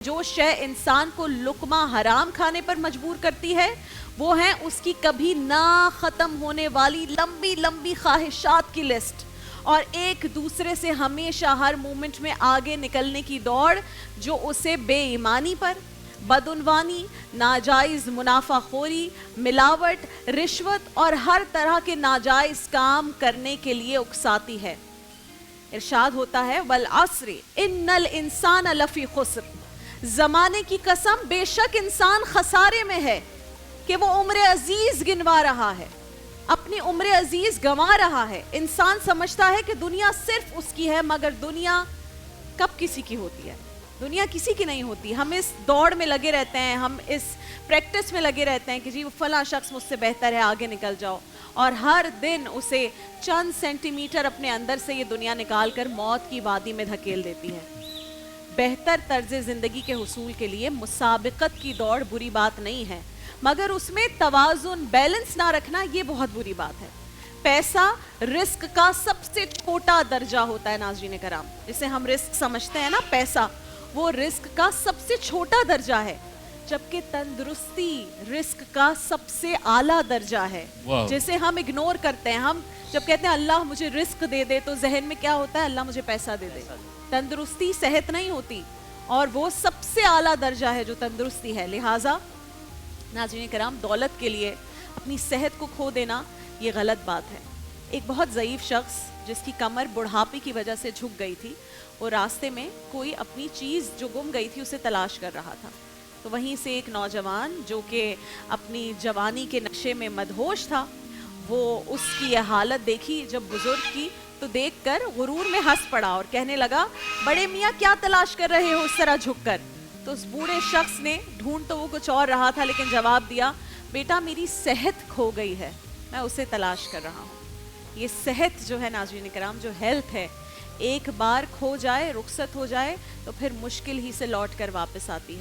جو शय इंसान को लुकमा हराम खाने पर मजबूर करती है वो है उसकी कभी ना ख़त्म होने वाली लंबी लंबी ख्वाहिशात की लिस्ट और एक दूसरे से हमेशा हर मोमेंट में आगे निकलने की दौड़ जो उसे बेईमानी पर, बदउनवानी, नाजायज़ मुनाफाखोरी, मिलावट, रिश्वत और हर तरह के नाजायज़ काम करने के लिए उकसाती है। इरशाद होता है वल अस्र इन्नल इंसान लफी खुस्र, ज़माने की कसम बेशक इंसान खसारे में है कि वो उम्र अजीज गिनवा रहा है, अपनी उम्र अजीज गंवा रहा है। इंसान समझता है कि दुनिया सिर्फ उसकी है, मगर दुनिया कब किसी की होती है? दुनिया किसी की नहीं होती। हम इस दौड़ में लगे रहते हैं, हम इस प्रैक्टिस में लगे रहते हैं कि जी वो फला शख्स मुझसे बेहतर है, आगे निकल जाओ, और हर दिन उसे चंद सेंटीमीटर अपने अंदर से ये दुनिया निकाल कर मौत की वादी में धकेल देती है। बेहतर तर्ज ज़िंदगी के हुसूल के लिए मुसाबिकत की दौड़ बुरी बात नहीं है, मगर उसमें तवाज़ुन, बैलेंस ना रखना ये बहुत बुरी बात है। पैसा रिस्क का सबसे छोटा दर्जा होता है नाज़रीन कराम, जिसे हम रिस्क समझते हैं ना, पैसा वो रिस्क का सबसे छोटा दर्जा है, जबकि तंदुरुस्ती रिस्क का सबसे आला दर्जा है, जिसे हम इग्नोर करते हैं। हम जब कहते हैं अल्लाह मुझे रिस्क दे दे तो जहन में क्या होता है? अल्लाह मुझे पैसा दे दे। तंदुरुस्ती सेहत नहीं होती, और वो सबसे आला दर्जा है जो तंदुरुस्ती है। लिहाजा नाज़रीन कराम, दौलत के लिए अपनी सेहत को खो देना ये गलत बात है। एक बहुत ज़ईफ़ शख्स जिसकी कमर बुढ़ापे की वजह से झुक गई थी, वो रास्ते में कोई अपनी चीज़ जो गुम गई थी उसे तलाश कर रहा था, तो वहीं से एक नौजवान जो कि अपनी जवानी के नशे में मदहोश था, वो उसकी यह हालत देखी जब बुजुर्ग की, तो देखकर गुरूर में हंस पड़ा और कहने लगा, बड़े मियाँ क्या तलाश कर रहे हो इस तरह झुककर? तो उस बूढ़े शख्स ने, ढूंढ तो वो कुछ और रहा था, लेकिन जवाब दिया, बेटा मेरी सेहत खो गई है, मैं उसे तलाश कर रहा हूँ। ये सेहत जो है नाज़रीन कराम, जो हेल्थ है, एक बार खो जाए, रुखसत हो जाए, तो फिर मुश्किल ही से लौट कर वापस आती है।